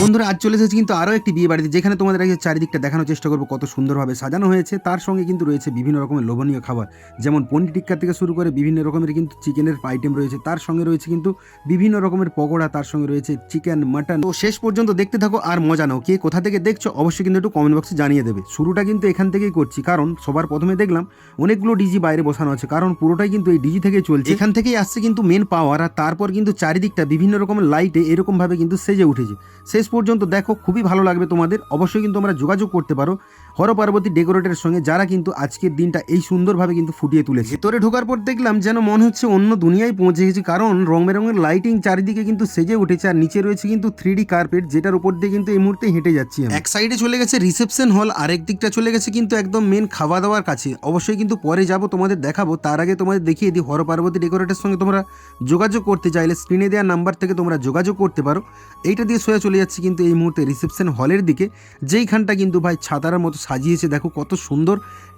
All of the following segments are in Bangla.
বন্ধুরা আজ চলে এসেছি কিন্তু আরও একটি বিয়ে বাড়িতে, যেখানে তোমাদের আগে চারিদিকটা দেখানোর চেষ্টা করবো কত সুন্দরভাবে সাজানো হয়েছে। তার সঙ্গে কিন্তু রয়েছে বিভিন্ন রকমের লোভনীয় খাবার, যেমন পনির টিক্কা থেকে শুরু করে বিভিন্ন রকমের কিন্তু চিকেনের আইটেম রয়েছে। তার সঙ্গে রয়েছে কিন্তু বিভিন্ন রকমের পকোড়া, তার সঙ্গে রয়েছে চিকেন, মাটন। তো শেষ পর্যন্ত দেখতে থাকো আর মজা নাও। কে কোথা থেকে দেখছো অবশ্যই কিন্তু একটু কমেন্ট বক্সে জানিয়ে দেবে। শুরুটা কিন্তু এখান থেকেই করছি, কারণ সবার প্রথমে দেখলাম অনেকগুলো ডিজি বাইরে বসানো আছে, কারণ পুরোটাই কিন্তু এই ডিজি থেকেই চলছে। এখান থেকেই আসছে কিন্তু মেন পাওয়ার, আর তারপর কিন্তু চারিদিকটা বিভিন্ন রকমের লাইটে এরকম ভাবে কিন্তু সেজে উঠেছে। শেষ পর্যন্ত দেখো, খুবই ভালো লাগবে তোমাদের। অবশ্যই কিন্তু তোমরা যোগাযোগ করতে পারো হর পার্বতী ডেকোরেটের সঙ্গে, যারা কিন্তু আজকের দিনটা এই সুন্দরভাবে কিন্তু ফুটিয়ে তুলেছে। ভেতরে ঢোকার পর দেখলাম যেন মনে হচ্ছে অন্য দুনিয়ায় পৌঁছে গেছি, কারণ রং বেরঙের লাইটিং চারিদিকে কিন্তু সেজে উঠেছে। আর নিচে রয়েছে কিন্তু 3D কার্পেট, যেটার উপর দিয়ে কিন্তু এই মুহূর্তে হেঁটে যাচ্ছি। এক সাইডে চলে গেছে রিসেপশন হল, আরেক দিকটা চলে গেছে কিন্তু একদম মেন খাওয়া দাওয়ার কাছে। অবশ্যই কিন্তু পরে যাব, তোমাদের দেখাবো। তার আগে তোমাদের দেখিয়ে দিই, হর পার্বতী ডেকোরেটের সঙ্গে তোমরা যোগাযোগ করতে চাইলে স্ক্রিনে দেওয়া নাম্বার থেকে তোমরা যোগাযোগ করতে পারো। এইটা দিয়ে সোজা চলে যাচ্ছে কিন্তু এই মুহূর্তে রিসেপশন হলের দিকে, যেইখানটা কিন্তু ভাই ছাতার মতো সাজিয়েছে। দেখো কত সুন্দর,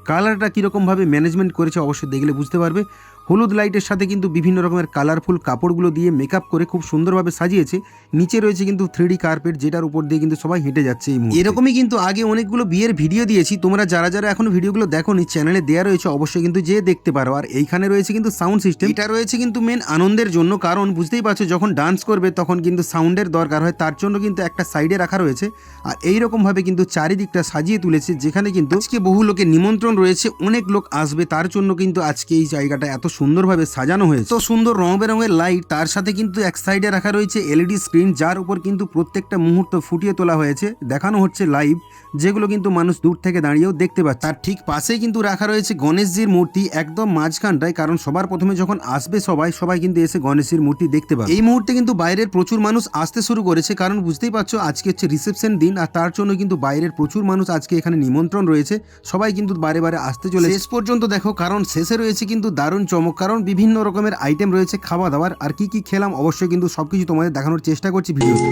কালারটা কীরকমভাবে ম্যানেজমেন্ট করেছে অবশ্যই দেখলে বুঝতে পারবে। হলুদ লাইটের সাথে কিন্তু বিভিন্ন রকমের কালারফুল কাপড়গুলো দিয়ে মেকআপ করে খুব সুন্দরভাবে সাজিয়েছে। নিচে রয়েছে কিন্তু 3D কার্পেট, যেটার উপর দিয়ে কিন্তু সবাই হেঁটে যাচ্ছে এই মুহূর্তে। এরকমই কিন্তু আগে অনেকগুলো বিয়ের ভিডিও দিয়েছি, তোমরা যারা যারা এখন ভিডিওগুলো দেখোনি চ্যানেলে দেওয়া রয়েছে, অবশ্যই কিন্তু যেয়ে দেখতে পারো। আর এইখানে রয়েছে কিন্তু সাউন্ড সিস্টেম, এটা রয়েছে কিন্তু মেন আনন্দের জন্য, কারণ বুঝতেই পারছো যখন ডান্স করবে তখন কিন্তু সাউন্ডের দরকার হয়, তার জন্য কিন্তু একটা সাইডে রাখা রয়েছে। আর এইরকমভাবে কিন্তু চারিদিকটা সাজিয়ে তুলেছে, যেখানে কিন্তু আজকে বহু লোকের নিমন্ত্রণ রয়েছে, অনেক লোক আসবে, তার জন্য কিন্তু আজকে এই জায়গাটা এত সুন্দরভাবে সাজানো হয়েছে। তো সুন্দর রং বেরঙের লাইট, তার সাথে কিন্তু এক সাইডে রাখা রয়েছে LED স্ক্রিন, যার উপর কিন্তু প্রত্যেকটা মুহূর্ত ফুটিয়ে তোলা হয়েছে, দেখানো হচ্ছে লাইভ, যেগুলো কিন্তু মানুষ দূর থেকে দাঁড়িয়েও দেখতে পাচ্ছে। তার ঠিক পাশেই কিন্তু রাখা রয়েছে গণেশজির মূর্তি, একদম মাঝখানটায়, কারণ সবার প্রথমে যখন আসবে সবাই কিন্তু এসে গণেশজির মূর্তি দেখতে পাবে। এই মুহূর্তে কিন্তু বাইরের প্রচুর মানুষ আসতে শুরু করেছে, কারণ বুঝতেই পারছো আজকে হচ্ছে রিসেপশন দিন, আর তার জন্য কিন্তু বাইরের প্রচুর মানুষ আজকে এখানে নিমন্ত্রণ রয়েছে। সবাই কিন্তু বারে বারে আসতে চলে শেষ পর্যন্ত দেখো, কারণ শেষে রয়েছে কিন্তু দারুণ চমক, কারণ বিভিন্ন রকমের আইটেম রয়েছে খাওয়া দাওয়ার। আর কি কি খেলাম অবশ্যই কিন্তু সবকিছু তোমাদের দেখানোর চেষ্টা করছি ভিডিওতে।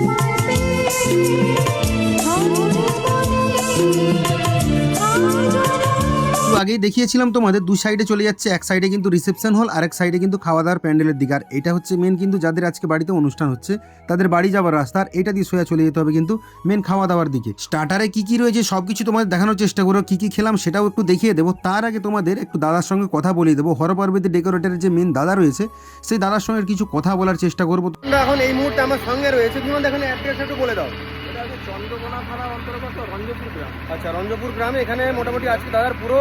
আগেই দেখিয়েছিলাম তোমাদের, দু সাইডে চলে যাচ্ছে, এক সাইডে কিন্তু রিসেপশন হল, আরেক সাইডে কিন্তু খাওয়া দাওয়ার প্যান্ডেলের দিকে। আর এটা হচ্ছে মেন কিন্তু যাদের আজকে বাড়িতে অনুষ্ঠান হচ্ছে তাদের বাড়ি যাওয়ার রাস্তা, আর এটা দিয়ে সোজা চলে যেতে হবে কিন্তু মেন খাওয়া দাওয়ার দিকে। স্টার্টারে কি কি রয়েছে সবকিছু তোমাদের দেখানোর চেষ্টা করো, কি কি খেলাম সেটাও একটু দেখিয়ে দেবো। তার আগে তোমাদের একটু দাদার সঙ্গে কথা বলিয়ে দেবো। হর পার্বতী ডেকোরেটরের যে মেন দাদা রয়েছে, সেই দাদার সঙ্গে কিছু কথা বলার চেষ্টা করবো। এখন এই মুহূর্তে আমার সঙ্গে রয়েছে, তুমি দেখেন অ্যাড্রেস একটু বলে দাও। চন্দ্রকোনা থানার অন্তর্গত রঞ্জপুর গ্রাম। আচ্ছা, রঞ্জপুর গ্রামে এখানে মোটামুটি আজকে দাদার পুরো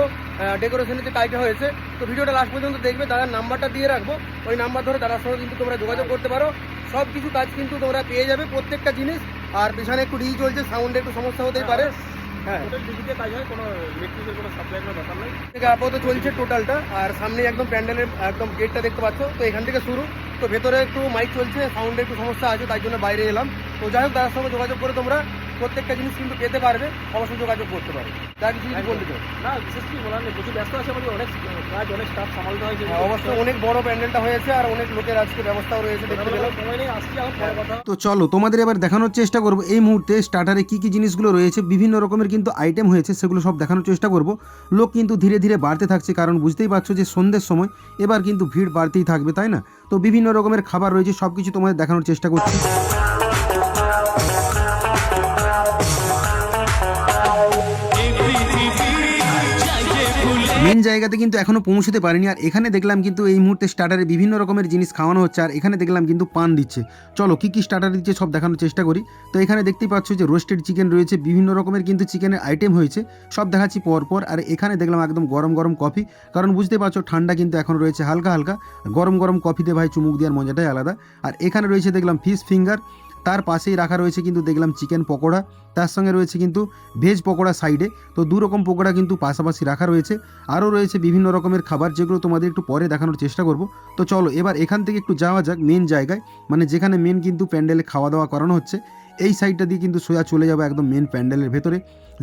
ডেকোরেশনের যে কাজটা হয়েছে। তো ভিডিওটা লাস্ট পর্যন্ত দেখবে, দাদার নাম্বারটা দিয়ে রাখবো, ওই নাম্বার ধরে দাদার সঙ্গে কিন্তু তোমরা যোগাযোগ করতে পারো। সব কিছু কাজ কিন্তু তোমরা পেয়ে যাবে, প্রত্যেকটা জিনিস। আর পিছনে একটু ডিজি চলছে, সাউন্ডে একটু সমস্যা হতেই পারে। হ্যাঁ, ডিজিতে কাজ হয়, কোনো ইলেকট্রিকের কোনো সাপ্লাইয়ের কোনো ব্যাপার নেই। আপাতত চলছে টোটালটা। আর সামনে একদম প্যান্ডেলের একদম গেটটা দেখতে পাচ্ছ, তো এখান থেকে শুরু। তো ভেতরে একটু মাইক চলছে, সাউন্ডে একটু সমস্যা আছে, তাই জন্য বাইরে এলাম। তো যাই হোক, দাদার সঙ্গে যোগাযোগ করে তোমরা প্রত্যেকটা জিনিস কিন্তু পেতে পারবে, অবশ্যই যোগাযোগ করতে পারবে। যা কিছু বলতে চাও না, বিশেষ কিছু বলার নেই, প্রচুর ব্যস্ত আছে, আমাদের অনেক কাজ, অনেক স্টাফ সামালতে হয়েছে। অবশ্যই অনেক বড় প্যান্ডেলটা হয়েছে, আর অনেক লোকের আজকে ব্যবস্থাও রয়েছে, দেখতে পেলাম। সময় নেই, আসছি এখন পরে কথা। তো চলো তোমাদের এবার দেখানোর চেষ্টা করবো এই মুহূর্তে স্টার্টারে কি কি জিনিসগুলো রয়েছে, বিভিন্ন রকমের কিন্তু আইটেম হয়েছে, সেগুলো সব দেখানোর চেষ্টা করব। লোক কিন্তু ধীরে ধীরে বাড়তে থাকছে, কারণ বুঝতেই পারছো যে সন্ধ্যের সময় এবার কিন্তু ভিড় বাড়তেই থাকবে, তাই না? তো বিভিন্ন রকমের খাবার রয়েছে, সব কিছু তোমাদের দেখানোর চেষ্টা করছি। মেন জায়গাতে কিন্তু এখনো পৌঁছতে পারিনি। আর এখানে দেখলাম কিন্তু এই মুহূর্তে স্টার্টারে বিভিন্ন রকমের জিনিস খাওয়ানো হচ্ছে, আর এখানে দেখলাম কিন্তু পান দিচ্ছে। চলো কি কি স্টার্টার দিচ্ছে সব দেখানোর চেষ্টা করি। তো এখানে দেখতেই পাচ্ছ যে রোস্টেড চিকেন রয়েছে, বিভিন্ন রকমের কিন্তু চিকেনের আইটেম হয়েছে, সব দেখাচ্ছি পরপর। আর এখানে দেখলাম একদম গরম গরম কফি, কারণ বুঝতে পারছো ঠান্ডা কিন্তু এখন রয়েছে হালকা হালকা, গরম গরম কফিতে ভাই চুমুক দেওয়ার মজাটাই আলাদা। আর এখানে রয়েছে দেখলাম ফিশ ফিঙ্গার, তার পাশেই রাখা রয়েছে কিন্তু দেখলাম চিকেন পকোড়া, তার সঙ্গে রয়েছে কিন্তু ভেজ পকোড়া সাইডে। তো দু রকম পকোড়া কিন্তু পাশাপাশি রাখা রয়েছে। আরও রয়েছে বিভিন্ন রকমের খাবার, যেগুলো তোমাদের একটু পরে দেখানোর চেষ্টা করব। তো চলো এবার এখান থেকে একটু যাওয়া যাক মেন জায়গায়, মানে যেখানে মেন কিন্তু প্যান্ডেলে খাওয়া দাওয়া করানো হচ্ছে। এই সাইডটা দিয়ে কিন্তু সোজা চলে যাবে একদম মেন প্যান্ডেলের ভেতরে,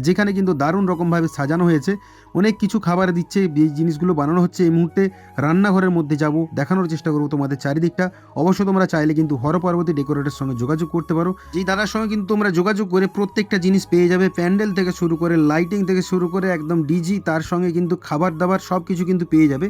যেখানে কিন্তু দারুণ রকমভাবে সাজানো হয়েছে, অনেক কিছু খাবার দিচ্ছে, এই জিনিসগুলো বানানো হচ্ছে। এই মুহূর্তে রান্নাঘরের মধ্যে যাব, দেখানোর চেষ্টা করবো তোমাদের চারিদিকটা। অবশ্য তোমরা চাইলে কিন্তু হর পার্বতী ডেকোরেটের সঙ্গে যোগাযোগ করতে পারো, যেই দাদার সঙ্গে কিন্তু তোমরা যোগাযোগ করে প্রত্যেকটা জিনিস পেয়ে যাবে, প্যান্ডেল থেকে শুরু করে লাইটিং থেকে শুরু করে একদম ডিজি, তার সঙ্গে কিন্তু খাবার দাবার সব কিছু কিন্তু পেয়ে যাবে।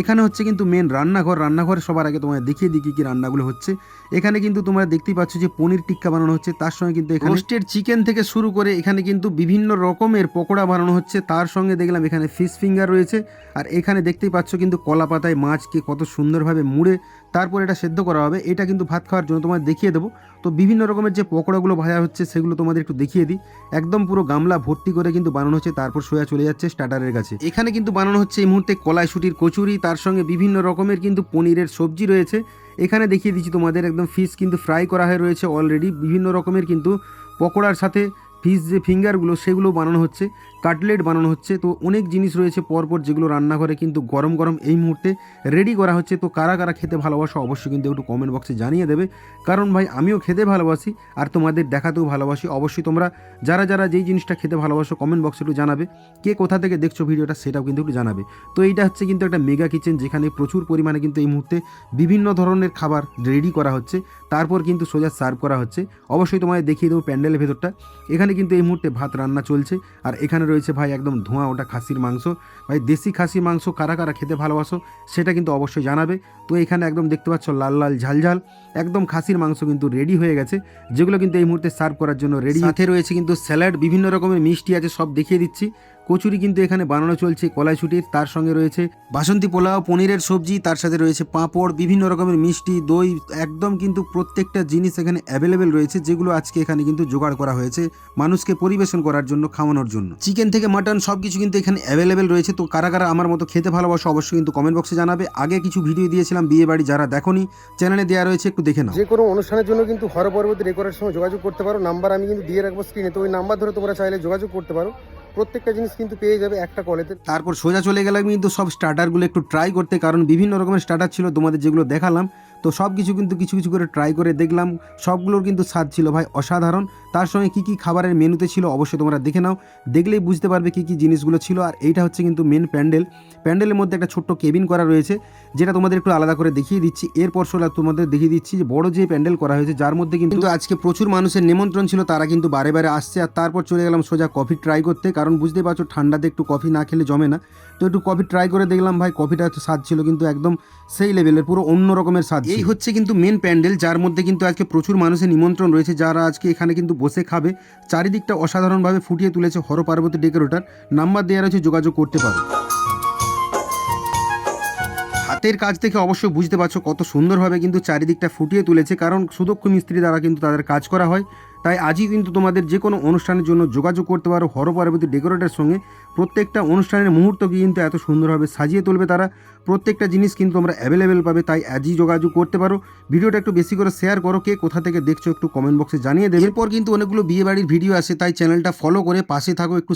এখানে হচ্ছে কিন্তু মেন রান্নাঘর সবার আগে তোমাদের দেখিয়ে দিই কী রান্নাগুলো হচ্ছে। এখানে কিন্তু তোমরা দেখতেই পাচ্ছ যে পনির টিক্কা বানানো হচ্ছে, তার সঙ্গে কিন্তু এখানে রোস্টেড চিকেন থেকে শুরু করে এখানে কিন্তু বিভিন্ন রকমের পকোড়া বানানো হচ্ছে, তার সঙ্গে দেখলাম এখানে ফিশ ফিঙ্গার রয়েছে। আর এখানে দেখতেই পাচ্ছ কিন্তু কলা পাতায় মাছকে কত সুন্দরভাবে মুড়ে তারপর এটা সেদ্ধ করা হবে, এটা কিন্তু ভাত খাওয়ার জন্য তোমাদের দেখিয়ে দেবো। তো বিভিন্ন রকমের যে পকোড়াগুলো ভাজা হচ্ছে সেগুলো তোমাদের একটু দেখিয়ে দিই। একদম পুরো গামলা ভর্তি করে কিন্তু বানানো হচ্ছে, তারপর সোয়া চলে যাচ্ছে স্টার্টারের কাছে। এখানে কিন্তু বানানো হচ্ছে এই মুহূর্তে কলাইশুটির কচুরি, তার সঙ্গে বিভিন্ন রকমের কিন্তু পনিরের সবজি রয়েছে। এখানে দেখিয়ে দিচ্ছি তোমাদের একদম ফিশ কিন্তু ফ্রাই করা হয়ে রয়েছে অলরেডি, বিভিন্ন রকমের কিন্তু পকোড়ার সাথে ফিশ যে ফিঙ্গারগুলো সেগুলো বানানো হচ্ছে, কাটলেট বানানো হচ্ছে। তো অনেক জিনিস রয়েছে পরপর যেগুলো রান্নাঘরে কিন্তু গরম গরম এই মুহূর্তে রেডি করা হচ্ছে। তো কারা কারা খেতে ভালোবাসো অবশ্যই কিন্তু একটু কমেন্ট বক্সে জানিয়ে দেবে, কারণ ভাই আমিও খেতে ভালোবাসি আর তোমাদের দেখাতেও ভালোবাসি। অবশ্যই তোমরা যারা যারা যেই জিনিসটা খেতে ভালোবাসো কমেন্ট বক্সে একটু জানাবে, কে কোথা থেকে দেখছো ভিডিওটা সেটাও কিন্তু একটু জানাবে। তো এইটা হচ্ছে কিন্তু একটা মেগা কিচেন, যেখানে প্রচুর পরিমাণে কিন্তু এই মুহূর্তে বিভিন্ন ধরনের খাবার রেডি করা হচ্ছে, তারপর কিন্তু সোজা সার্ভ করা হচ্ছে। অবশ্যই তোমাদের দেখিয়ে দেবো প্যান্ডেলের ভেতরটা। এখানে কিন্তু এই মুহূর্তে ভাত রান্না চলছে, আর এখানে রয়েছে ভাই একদম ধোঁয়া ওটা খাসির মাংস। ভাই দেশি খাসির মাংস কারা কারা খেতে ভালোবাসো সেটা কিন্তু অবশ্যই জানাবে। তো এখানে একদম দেখতে পাচ্ছ লাল লাল ঝালঝাল একদম খাসির মাংস কিন্তু রেডি হয়ে গেছে, যেগুলো কিন্তু এই মুহূর্তে সার্ভ করার জন্য রেডি। সাথে রয়েছে কিন্তু স্যালাড, বিভিন্ন রকমের মিষ্টি আছে, সব দেখিয়ে দিচ্ছি। কচুরি কিন্তু এখানে বানানো চলছে কলাইশুটির, তার সঙ্গে রয়েছে বাসন্তী পোলাও, পনিরের সবজি, তার সাথে রয়েছে পাঁপড়, বিভিন্ন রকমের মিষ্টি, দই, একদম কিন্তু প্রত্যেকটা জিনিস এখানে অ্যাভেলেবেল রয়েছে, যেগুলো আজকে এখানে কিন্তু জোগাড় করা হয়েছে মানুষকে পরিবেশন করার জন্য, খাওয়ানোর জন্য। চিকেন থেকে মাটন সব কিছু কিন্তু এখানে অ্যাভেলেবেল রয়েছে। তো কারা কারা আমার মতো খেতে ভালোবাসো অবশ্যই কিন্তু কমেন্ট বক্সে জানাবে। আগে কিছু ভিডিও দিয়েছিলাম বিয়ে বাড়ি, যারা দেখোনি চ্যানেলে দেওয়া রয়েছে, একটু দেখে নাও। যে কোনো অনুষ্ঠানের জন্য কিন্তু হর পরবর্তী ডেকোরের সঙ্গে যোগাযোগ করতে পারো, নাম্বার আমি কিন্তু দিয়ে রাখবো স্ক্রিনে। তো ওই নাম্বার ধরে তোমরা চাইলে যোগাযোগ করতে পারো, প্রত্যেকটা জিনিস কিন্তু পেয়ে যাবে একটা কলেতে। তারপর সোজা চলে গেলাম কিন্তু সব স্টার্টারগুলো একটু ট্রাই করতে, কারণ বিভিন্ন রকমের স্টার্টার ছিল তোমাদের যেগুলো দেখালাম। তো সব কিছু কিন্তু কিছু কিছু করে ট্রাই করে দেখলাম, সবগুলোর কিন্তু স্বাদ ছিল ভাই অসাধারণ। তার সঙ্গে কী কী খাবারের মেনুতে ছিল অবশ্যই তোমরা দেখে নাও, দেখলেই বুঝতে পারবে কী কী জিনিসগুলো ছিল। আর এইটা হচ্ছে কিন্তু মেন প্যান্ডেল, প্যান্ডেলের মধ্যে একটা ছোট্ট কেবিন করা রয়েছে, যেটা তোমাদের একটু আলাদা করে দেখিয়ে দিচ্ছি। এরপর সোলা তোমাদের দেখিয়ে দিচ্ছি যে বড় যে প্যান্ডেল করা হয়েছে, যার মধ্যে কিন্তু আজকে প্রচুর মানুষের নিমন্ত্রণ ছিল, তারা কিন্তু বারে বারে আসছে। আর তারপর চলে গেলাম সোজা কফি ট্রাই করতে, কারণ বুঝতে পারছো ঠান্ডাতে একটু কফি না খেলে জমে না। তো একটু কফি ট্রাই করে দেখলাম ভাই, কফিটা স্বাদ ছিল কিন্তু একদম সেই লেভেলের, পুরো অন্য রকমের স্বাদ। এই হচ্ছে কিন্তু মেন প্যান্ডেল, যার মধ্যে কিন্তু আজকে প্রচুর মানুষের নিমন্ত্রণ রয়েছে, যারা আজকে এখানে কিন্তু বসে খাবে। চারিদিকটা অসাধারণভাবে ফুটিয়ে তুলেছে হর পার্বতী ডেকোরেটর, নাম্বার দেওয়া রয়েছে, যোগাযোগ করতে পারো। হাতের কাজ থেকে অবশ্যই বুঝতে পারছো কত সুন্দরভাবে কিন্তু চারিদিকটা ফুটিয়ে তুলেছে, কারণ সুদক্ষ মিস্ত্রি দ্বারা কিন্তু তাদের কাজ করা হয়। তাই আজই কিন্তু তোমাদের যে কোনো অনুষ্ঠানের জন্য যোগাযোগ করতে পারো হর পার্বতী ডেকোরেটরের সঙ্গে। প্রত্যেকটা অনুষ্ঠানের মুহূর্তকে কিন্তু এত সুন্দরভাবে সাজিয়ে তুলবে তারা, প্রত্যেকটা জিনিস কিন্তু তোমরা অ্যাভেলেবেল পাবে। তাই আজই যোগাযোগ করতে পারো। ভিডিওটা একটু বেশি করে শেয়ার করো, কে কোথা থেকে দেখছো একটু কমেন্ট বক্সে জানিয়ে দেবে। এরপর কিন্তু অনেকগুলো বিয়ে বাড়ির ভিডিও আসে, তাই চ্যানেলটা ফলো করে পাশে থাকো, একটু